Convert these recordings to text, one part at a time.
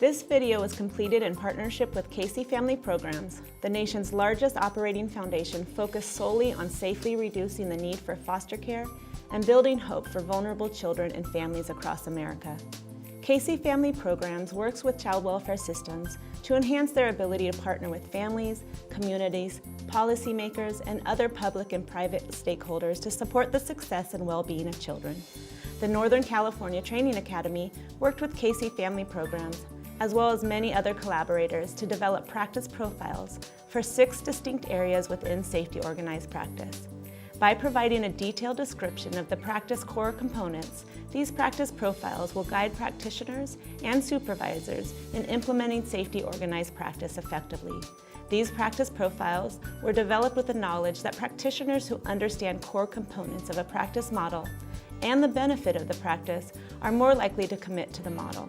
This video was completed in partnership with Casey Family Programs, the nation's largest operating foundation focused solely on safely reducing the need for foster care and building hope for vulnerable children and families across America. Casey Family Programs works with child welfare systems to enhance their ability to partner with families, communities, policymakers, and other public and private stakeholders to support the success and well-being of children. The Northern California Training Academy worked with Casey Family Programs, as well as many other collaborators, to develop practice profiles for 6 distinct areas within safety organized practice. By providing a detailed description of the practice core components, these practice profiles will guide practitioners and supervisors in implementing safety organized practice effectively. These practice profiles were developed with the knowledge that practitioners who understand core components of a practice model and the benefit of the practice are more likely to commit to the model.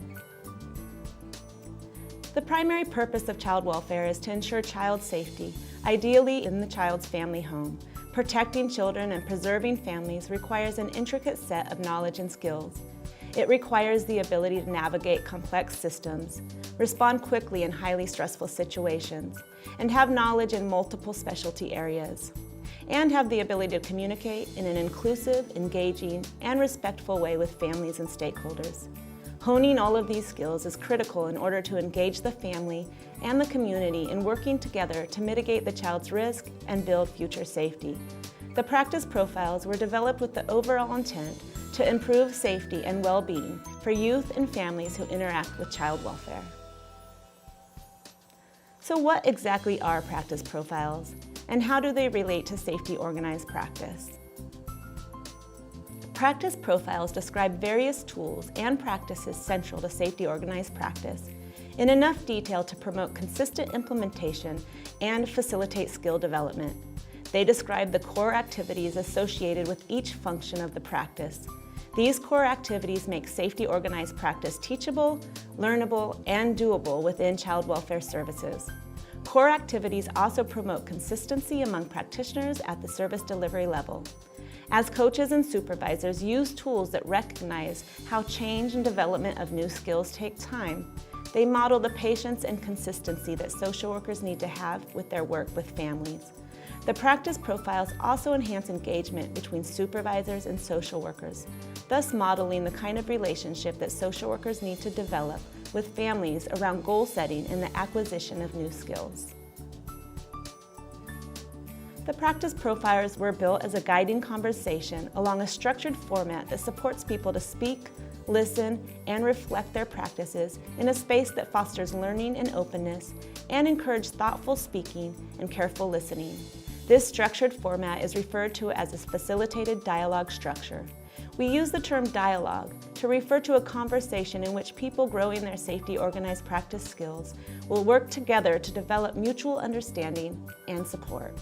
The primary purpose of child welfare is to ensure child safety, ideally in the child's family home. Protecting children and preserving families requires an intricate set of knowledge and skills. It requires the ability to navigate complex systems, respond quickly in highly stressful situations, and have knowledge in multiple specialty areas, and have the ability to communicate in an inclusive, engaging, and respectful way with families and stakeholders. Honing all of these skills is critical in order to engage the family and the community in working together to mitigate the child's risk and build future safety. The practice profiles were developed with the overall intent to improve safety and well-being for youth and families who interact with child welfare. So what exactly are practice profiles, and how do they relate to safety organized practice? Practice profiles describe various tools and practices central to safety organized practice in enough detail to promote consistent implementation and facilitate skill development. They describe the core activities associated with each function of the practice. These core activities make safety organized practice teachable, learnable, and doable within child welfare services. Core activities also promote consistency among practitioners at the service delivery level. As coaches and supervisors use tools that recognize how change and development of new skills take time, they model the patience and consistency that social workers need to have with their work with families. The practice profiles also enhance engagement between supervisors and social workers, thus modeling the kind of relationship that social workers need to develop with families around goal setting and the acquisition of new skills. The practice profiles were built as a guiding conversation along a structured format that supports people to speak, listen, and reflect their practices in a space that fosters learning and openness and encourages thoughtful speaking and careful listening. This structured format is referred to as a facilitated dialogue structure. We use the term dialogue to refer to a conversation in which people growing their safety organized practice skills will work together to develop mutual understanding and support.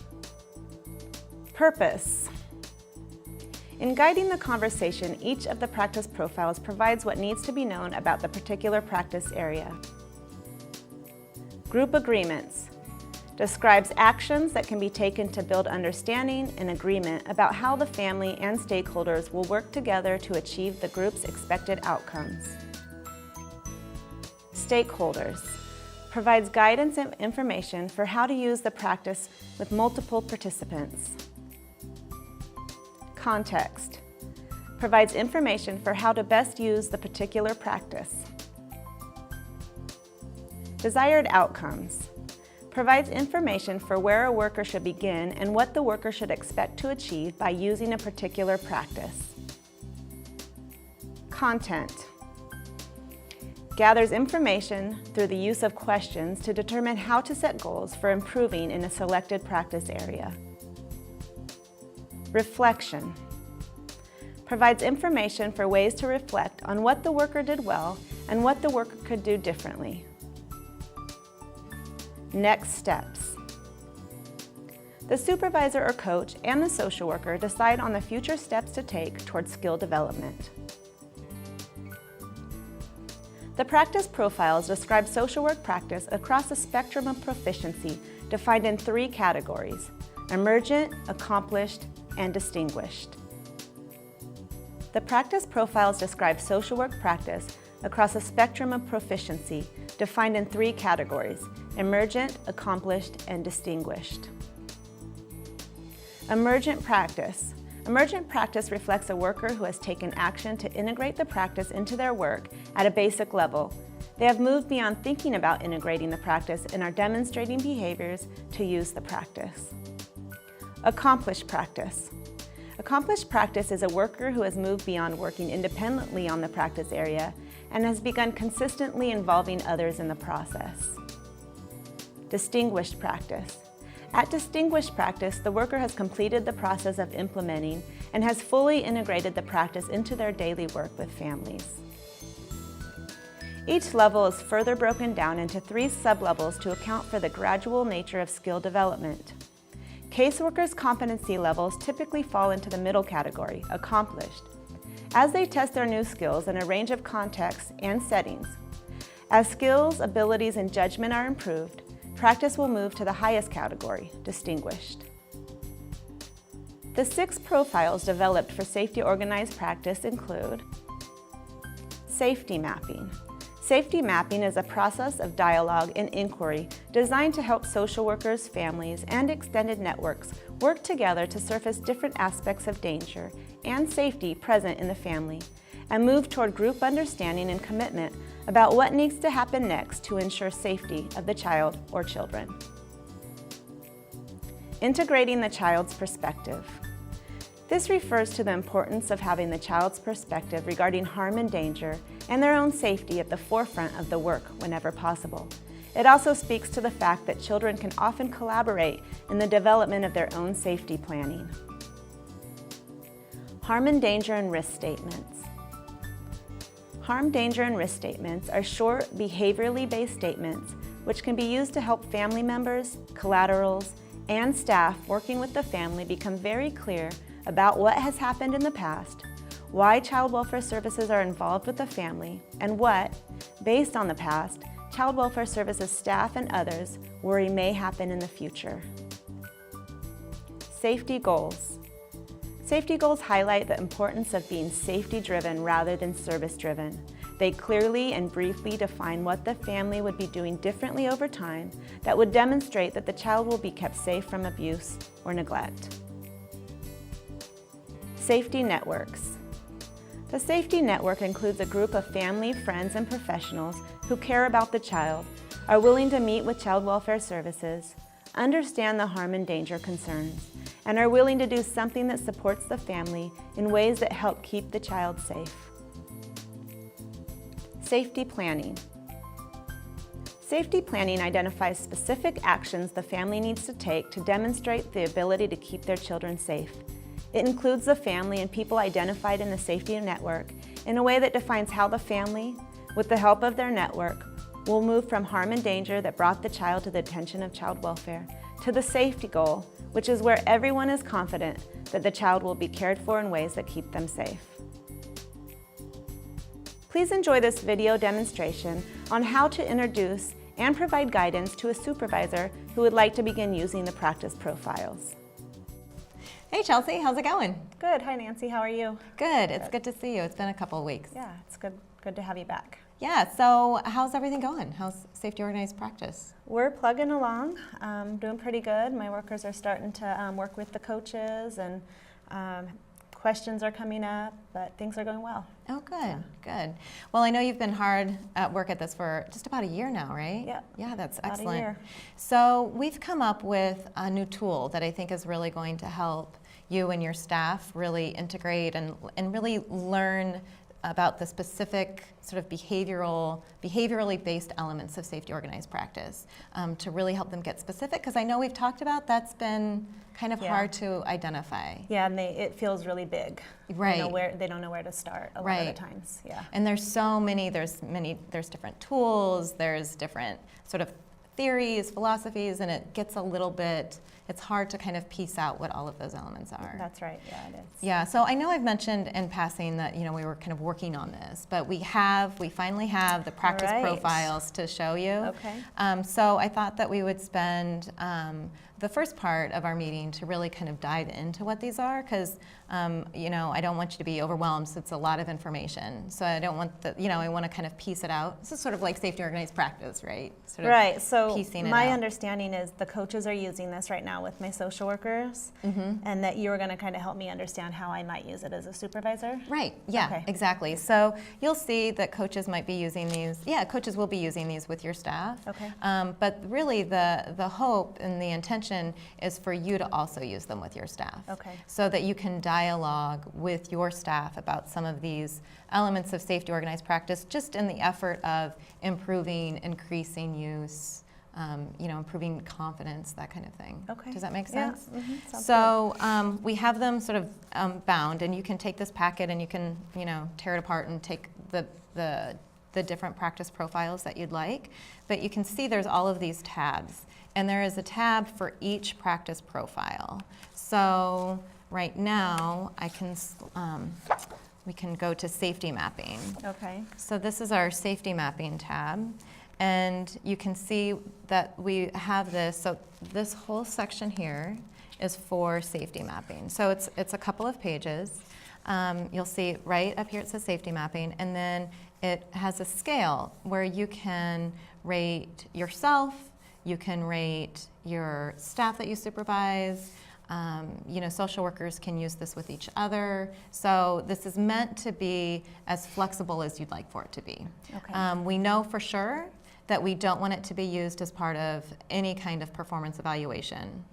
Purpose. In guiding the conversation, each of the practice profiles provides what needs to be known about the particular practice area. Group agreements describes actions that can be taken to build understanding and agreement about how the family and stakeholders will work together to achieve the group's expected outcomes. Stakeholders provides guidance and information for how to use the practice with multiple participants. Context provides information for how to best use the particular practice. Desired outcomes provides information for where a worker should begin and what the worker should expect to achieve by using a particular practice. Content gathers information through the use of questions to determine how to set goals for improving in a selected practice area. Reflection provides information for ways to reflect on what the worker did well and what the worker could do differently. Next steps. The supervisor or coach and the social worker decide on the future steps to take towards skill development. The practice profiles describe social work practice across a spectrum of proficiency defined in 3 categories: emergent, accomplished, and distinguished. The practice profiles describe social work practice across a spectrum of proficiency defined in 3 categories: emergent, accomplished, and distinguished. Emergent practice. Emergent practice reflects a worker who has taken action to integrate the practice into their work at a basic level. They have moved beyond thinking about integrating the practice and are demonstrating behaviors to use the practice. Accomplished practice. Accomplished practice is a worker who has moved beyond working independently on the practice area and has begun consistently involving others in the process. Distinguished practice. At distinguished practice, the worker has completed the process of implementing and has fully integrated the practice into their daily work with families. Each level is further broken down into 3 sublevels to account for the gradual nature of skill development. Caseworkers' competency levels typically fall into the middle category, accomplished, as they test their new skills in a range of contexts and settings. As skills, abilities, and judgment are improved, practice will move to the highest category, distinguished. The 6 profiles developed for safety organized practice include safety mapping. Safety mapping is a process of dialogue and inquiry designed to help social workers, families, and extended networks work together to surface different aspects of danger and safety present in the family and move toward group understanding and commitment about what needs to happen next to ensure safety of the child or children. Integrating the child's perspective. This refers to the importance of having the child's perspective regarding harm and danger and their own safety at the forefront of the work whenever possible. It also speaks to the fact that children can often collaborate in the development of their own safety planning. Harm and danger and risk statements. Harm, danger, and risk statements are short, behaviorally based statements which can be used to help family members, collaterals, and staff working with the family become very clear about what has happened in the past, why child welfare services are involved with the family, and what, based on the past, child welfare services staff and others worry may happen in the future. Safety goals. Safety goals highlight the importance of being safety-driven rather than service-driven. They clearly and briefly define what the family would be doing differently over time that would demonstrate that the child will be kept safe from abuse or neglect. Safety networks. The safety network includes a group of family, friends, and professionals who care about the child, are willing to meet with child welfare services, understand the harm and danger concerns, and are willing to do something that supports the family in ways that help keep the child safe. Safety planning. Safety planning identifies specific actions the family needs to take to demonstrate the ability to keep their children safe. It includes the family and people identified in the safety network in a way that defines how the family, with the help of their network, will move from harm and danger that brought the child to the attention of child welfare to the safety goal, which is where everyone is confident that the child will be cared for in ways that keep them safe. Please enjoy this video demonstration on how to introduce and provide guidance to a supervisor who would like to begin using the practice profiles. Hey Chelsea, how's it going? Good. Hi Nancy, how are you? Good. It's good to see you. It's been a couple of weeks. Yeah, it's good to have you back. Yeah, so how's everything going? How's safety organized practice? We're plugging along, doing pretty good. My workers are starting to work with the coaches and questions are coming up, but things are going well. Oh, good, good. Well, I know you've been hard at work at this for just about a year now, right? Yeah. Yeah, that's about excellent. A year. So we've come up with a new tool that I think is really going to help you and your staff really integrate and really learn about the specific sort of behaviorally based elements of safety organized practice to really help them get specific, because I know we've talked about that's been kind of hard to identify. Yeah, and it feels really big. Right. They don't know where to start a lot of the times. Yeah. And there's different tools, there's different sort of theories, philosophies, and it it's hard to kind of piece out what all of those elements are. That's right, yeah, it is. Yeah, so I know I've mentioned in passing that, you know, we were kind of working on this, but we finally have the practice All right. profiles to show you. Okay. So I thought that we would spend the first part of our meeting to really kind of dive into what these are, because, you know, I don't want you to be overwhelmed, so it's a lot of information. So I don't want the, you know, I want to kind of piece it out. This is sort of like safety organized practice, right? Sort of Right, so piecing it my out. understanding is the coaches are using this right now with my social workers, and that you were going to kind of help me understand how I might use it as a supervisor. Right, yeah, Okay. exactly. So you'll see that coaches might be using these, yeah, coaches will be using these with your staff. Okay. But really the hope and the intention is for you to also use them with your staff. Okay. So that you can dialogue with your staff about some of these elements of safety organized practice, just in the effort of improving, increasing use, you know, improving confidence, that kind of thing. Okay. Does that make Yeah, sense? sounds So we have them sort of bound, and you can take this packet and you can, you know, tear it apart and take the different practice profiles that you'd like. But you can see there's all of these tabs, and there is a tab for each practice profile. So right now I can we can go to safety mapping. Okay. So this is our safety mapping tab, and you can see that we have this. So this whole section here is for safety mapping. So it's a couple of pages. You'll see right up here it says safety mapping, and then it has a scale where you can rate yourself, you can rate your staff that you supervise. You know, social workers can use this with each other. So this is meant to be as flexible as you'd like for it to be. Okay. We know for sure that we don't want it to be used as part of any kind of performance evaluation.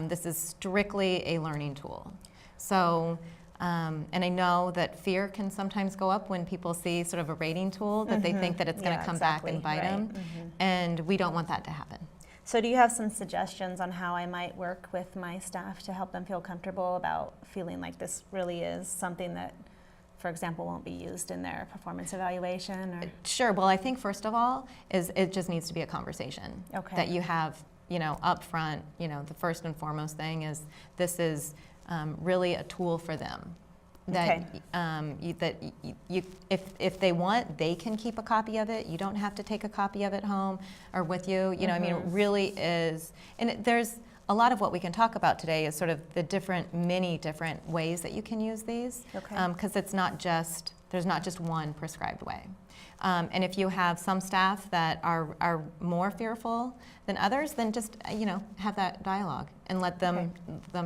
This is strictly a learning tool. So, and I know that fear can sometimes go up when people see sort of a rating tool, that they think that it's going to come back and bite them. And we don't want that to happen. So do you have some suggestions on how I might work with my staff to help them feel comfortable about feeling like this really is something that, for example, won't be used in their performance evaluation? Or? Sure. Well, I think first of all is it just needs to be a conversation that you have, you know, up front. You know, the first and foremost thing is this is really a tool for them. That if they want, they can keep a copy of it. You don't have to take a copy of it home or with you. You know, I mean, it really is. And there's a lot of what we can talk about today is sort of the many different ways that you can use these. Okay. Because it's not just, there's not just one prescribed way. And if you have some staff that are more fearful than others, then just, you know, have that dialogue and let them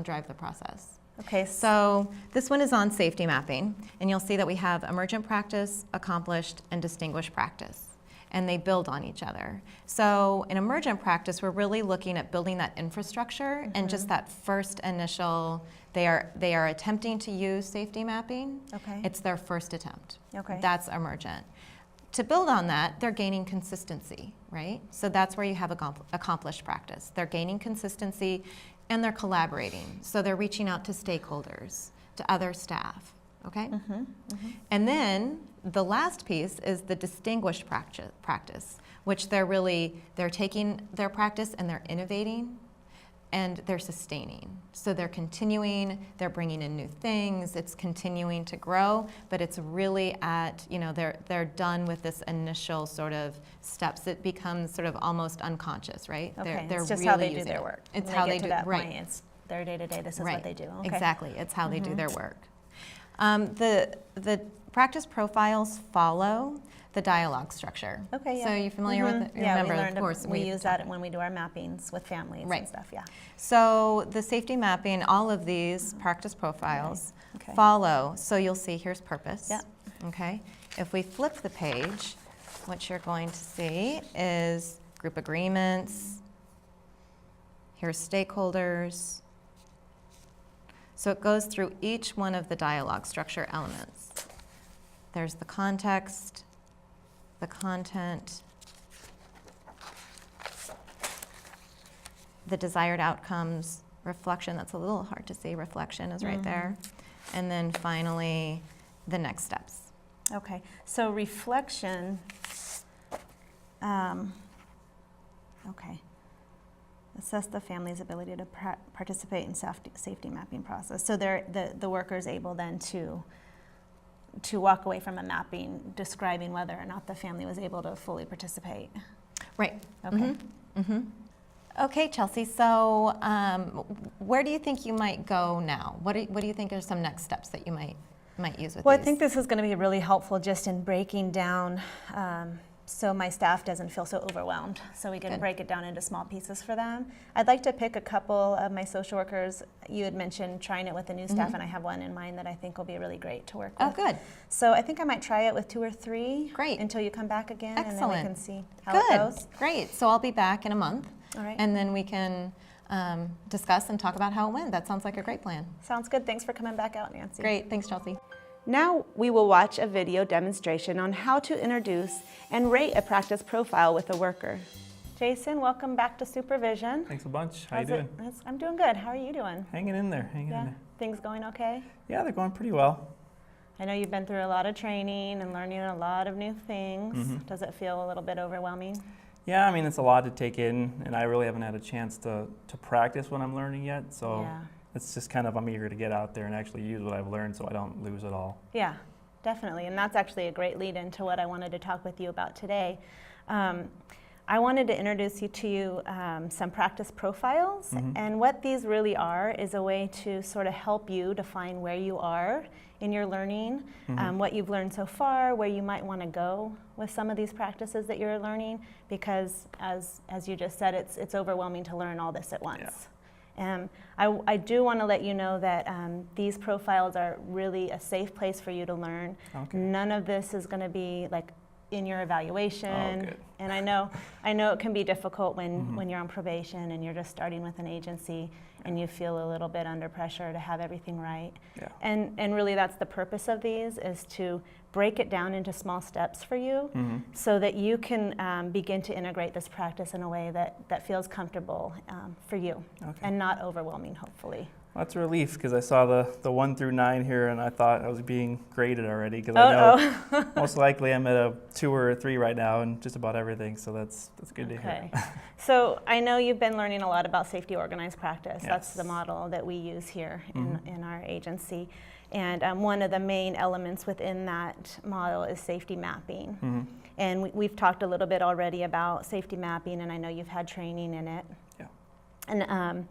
drive the process. Okay. So this one is on safety mapping, and you'll see that we have emergent practice, accomplished, and distinguished practice, and they build on each other. So in emergent practice, we're really looking at building that infrastructure and just that first initial, they are attempting to use safety mapping. Okay. It's their first attempt. Okay. That's emergent. To build on that, they're gaining consistency, right? So that's where you have accomplished practice. They're gaining consistency, and they're collaborating. So they're reaching out to stakeholders, to other staff, okay? And then the last piece is the distinguished practice, which they're taking their practice and they're innovating and they're sustaining. So they're continuing, they're bringing in new things, it's continuing to grow, but it's really at, you know, they're done with this initial sort of steps. It becomes sort of almost unconscious, right? Okay. They're it's just really how they do using their it. work. It's When how they they get do to that right. point, it's their day-to-day, this is Right. what they do. Okay. Exactly, it's how they do their work. The practice profiles follow the dialogue structure. Okay, yeah. So you're familiar with it? Yeah, Remember, we learned, of course. we use that when we do our mappings with families Right. and stuff, yeah. So the safety mapping, all of these practice profiles Okay. follow. So you'll see here's purpose. Yeah. Okay. If we flip the page, what you're going to see is group agreements. Here's stakeholders. So it goes through each one of the dialogue structure elements. There's the context, the content, the desired outcomes, reflection, that's a little hard to see, reflection is right there. And then finally, the next steps. Okay, so reflection, okay. assess the family's ability to participate in safety mapping process. So the worker is able then to walk away from a mapping describing whether or not the family was able to fully participate. Right. Okay. Mm-hmm. Mm-hmm. Okay, Chelsea, so where do you think you might go now? What do you think are some next steps that you might use with Well, these? I think this is going to be really helpful just in breaking down so my staff doesn't feel so overwhelmed. So we can Good. break it down into small pieces for them. I'd like to pick a couple of my social workers. You had mentioned trying it with the new staff, and I have one in mind that I think will be really great to work with. Oh, good. So I think I might try it with 2 or 3. Great. Until you come back again. Excellent. And then we can see how Good. it goes. Great. So I'll be back in a month. All right. And then we can discuss and talk about how it went. That sounds like a great plan. Sounds good. Thanks for coming back out, Nancy. Great. Thanks, Chelsea. Now we will watch a video demonstration on how to introduce and rate a practice profile with a worker. Jason, welcome back to Supervision. Thanks a bunch. How you How's doing? I'm doing good. How are you doing? Hanging in there, hanging in Yeah, there. things going okay? Yeah, they're going pretty well. I know you've been through a lot of training and learning a lot of new things. Does it feel a little bit overwhelming? Yeah, I mean, it's a lot to take in, and I really haven't had a chance to practice what I'm learning yet, so Yeah. it's just kind of, I'm eager to get out there and actually use what I've learned so I don't lose it all. Yeah, definitely. And that's actually a great lead into what I wanted to talk with you about today. I wanted to introduce you to some practice profiles. And what these really are is a way to sort of help you define where you are in your learning, what you've learned so far, where you might want to go with some of these practices that you're learning, because as you just said, it's overwhelming to learn all this at once. I do want to let you know that these profiles are really a safe place for you to learn. Okay. None of this is going to be like in your evaluation. Oh, good. And I know it can be difficult when you're on probation and you're just starting with an agency and you feel a little bit under pressure to have everything right. Yeah. And really that's the purpose of these, is to break it down into small steps for you so that you can begin to integrate this practice in a way that feels comfortable for you and not overwhelming, hopefully. Well, that's a relief, because I saw the 1 through 9 here and I thought I was being graded already, because I know most likely I'm at a 2 or a 3 right now in just about everything, so that's good to hear. So I know you've been learning a lot about safety organized practice. Yes. That's the model that we use here in our agency. And one of the main elements within that model is safety mapping. And we've talked a little bit already about safety mapping, and I know you've had training in it. Yeah. And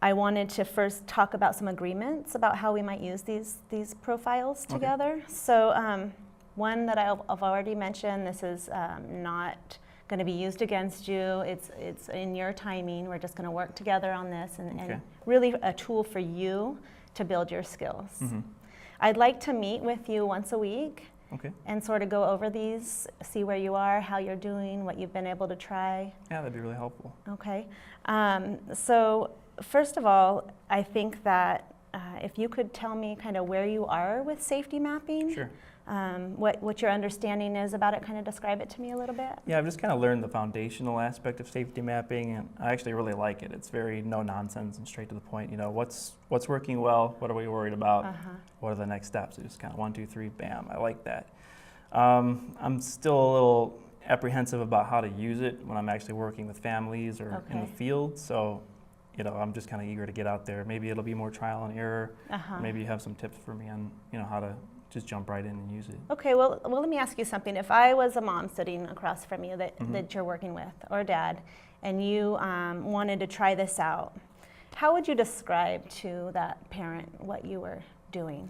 I wanted to first talk about some agreements about how we might use these profiles together. So one that I've already mentioned, this is not going to be used against you. It's in your timing. We're just going to work together on this, and really a tool for you to build your skills. I'd like to meet with you once a week and sort of go over these, see where you are, how you're doing, what you've been able to try. Yeah, that'd be really helpful. Okay. So first of all, I think that if you could tell me kind of where you are with safety mapping. Sure. What your understanding is about it, kind of describe it to me a little bit. Yeah, I've just kind of learned the foundational aspect of safety mapping, and I actually really like it. It's very no nonsense and straight to the point. You know, what's working well? What are we worried about? What are the next steps? It's just kind of 1, 2, 3, bam. I like that. I'm still a little apprehensive about how to use it when I'm actually working with families or in the field. So, you know, I'm just kind of eager to get out there. Maybe it'll be more trial and error. Maybe you have some tips for me on, you know, how to just jump right in and use it. Okay, well, let me ask you something. If I was a mom sitting across from you that you're working with, or a dad, and you wanted to try this out, how would you describe to that parent what you were doing?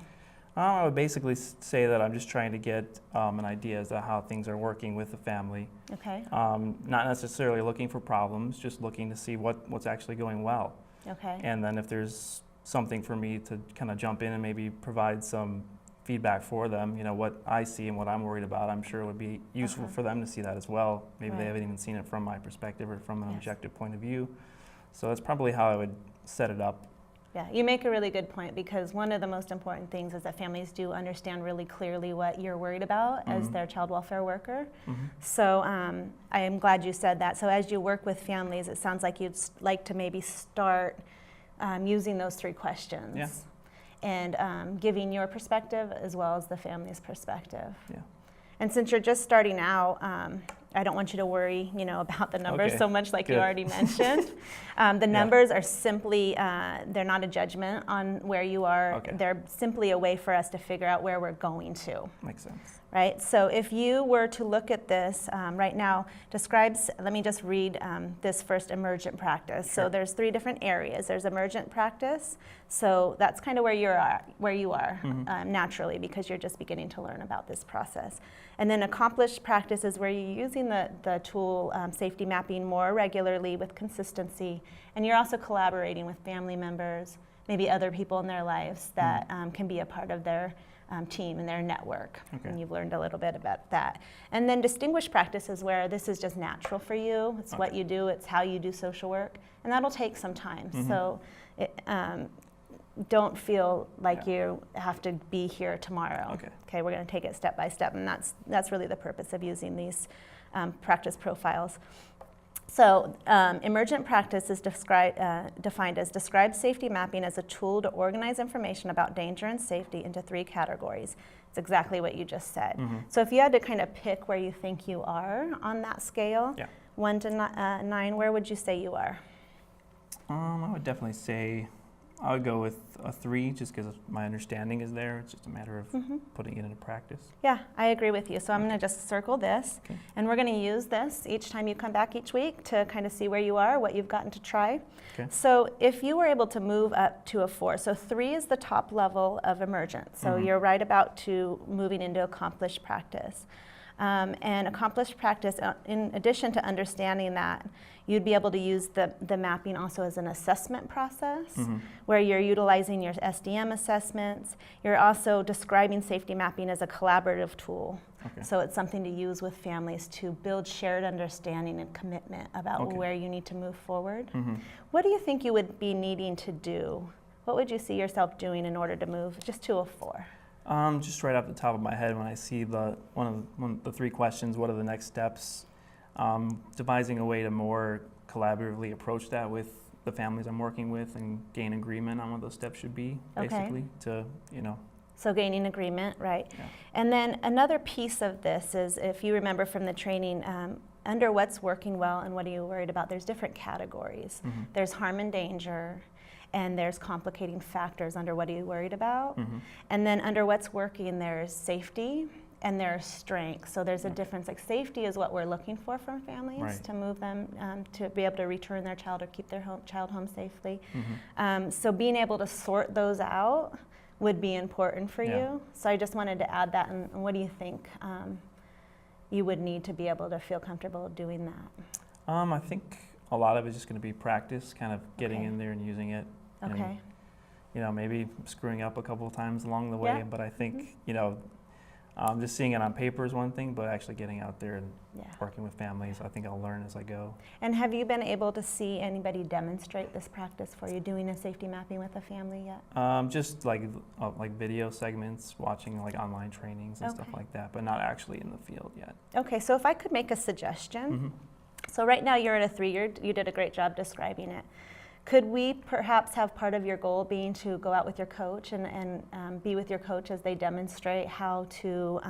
I would basically say that I'm just trying to get an idea as to how things are working with the family. Okay. Not necessarily looking for problems, just looking to see what's actually going well. Okay. And then if there's something for me to kind of jump in and maybe provide some feedback for them, you know, what I see and what I'm worried about, I'm sure it would be useful for them to see that as well. Maybe they haven't even seen it from my perspective or from an objective point of view. So that's probably how I would set it up. Yeah, you make a really good point, because one of the most important things is that families do understand really clearly what you're worried about as their child welfare worker. So I am glad you said that. So as you work with families, it sounds like you'd like to maybe start using those 3 questions. Yeah. And giving your perspective as well as the family's perspective. Yeah. And since you're just starting out, I don't want you to worry, about the numbers Okay, so much like you good. already mentioned. The numbers are simply, they're not a judgment on where you are. Okay. They're simply a way for us to figure out where we're going to. Makes sense. Right? So if you were to look at this right now, let me just read this first emergent practice. Sure. So there's 3 different areas. There's emergent practice. So that's kind of where you are naturally, because you're just beginning to learn about this process. And then accomplished practice is where you're using the tool safety mapping more regularly with consistency. And you're also collaborating with family members, maybe other people in their lives that can be a part of their team and their network. Okay. And you've learned a little bit about that. And then distinguished practice is where this is just natural for you. It's what you do, it's how you do social work, and that'll take some time. So don't feel like you have to be here tomorrow. Okay, we're going to take it step by step, and that's really the purpose of using these practice profiles. So emergent practice is defined as described safety mapping as a tool to organize information about danger and safety into 3 categories. It's exactly what you just said. So if you had to kind of pick where you think you are on that scale, 1 to 9, where would you say you are? I would definitely say I would go with a 3, just because my understanding is there. It's just a matter of putting it into practice. Yeah, I agree with you. So I'm going to just circle this, and we're going to use this each time you come back each week to kind of see where you are, what you've gotten to try. So if you were able to move up to a 4, so 3 is the top level of emergent. So you're right about to moving into accomplished practice. And accomplished practice, in addition to understanding that, you'd be able to use the mapping also as an assessment process, where you're utilizing your SDM assessments. You're also describing safety mapping as a collaborative tool. So it's something to use with families to build shared understanding and commitment about where you need to move forward. What do you think you would be needing to do? What would you see yourself doing in order to move just to a 4? Just right off the top of my head, when I see one of the 3 questions, what are the next steps? Devising a way to more collaboratively approach that with the families I'm working with and gain agreement on what those steps should be, basically, So gaining agreement, right? Yeah. And then another piece of this is, if you remember from the training, under what's working well and what are you worried about, there's different categories. There's harm and danger, and there's complicating factors under what are you worried about. And then under what's working, there's safety and there's strength. So there's a difference. Like safety is what we're looking for from families to move them to be able to return their child or keep their child home safely. So being able to sort those out would be important for you. So I just wanted to add that. And what do you think you would need to be able to feel comfortable doing that? I think a lot of it's just going to be practice, kind of getting in there and using it. And, maybe screwing up a couple of times along the way. But I think, just seeing it on paper is one thing, but actually getting out there and working with families, I think I'll learn as I go. And have you been able to see anybody demonstrate this practice for you, doing a safety mapping with a family yet? Just like video segments, watching like online trainings and stuff like that, but not actually in the field yet. Okay, so if I could make a suggestion. So right now you're at a 3, you did a great job describing it. Could we perhaps have part of your goal being to go out with your coach and be with your coach as they demonstrate how to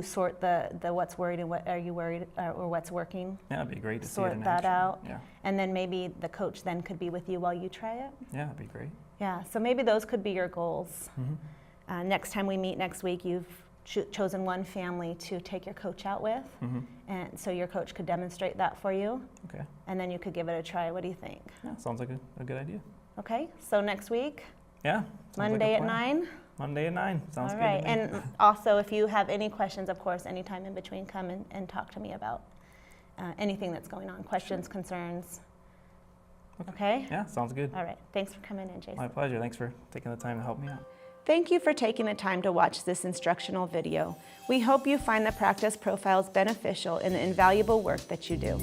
sort the what's worried and what are you worried or what's working? Yeah, it'd be great to sort see it in that action. out. Yeah. And then maybe the coach then could be with you while you try it? Yeah, that'd be great. Yeah, so maybe those could be your goals. Next time we meet next week, you've chosen one family to take your coach out with, and so your coach could demonstrate that for you. Okay. And then you could give it a try. What do you think? Yeah, sounds like a good idea. Okay, so next week? Yeah. Monday at 9? Monday at 9, sounds good. All right, to me. and also if you have any questions, of course, anytime in between, come and talk to me about anything that's going on, questions, concerns. Okay? Yeah, sounds good. All right, thanks for coming in, Jason. My pleasure. Thanks for taking the time to help me out. Thank you for taking the time to watch this instructional video. We hope you find the practice profiles beneficial in the invaluable work that you do.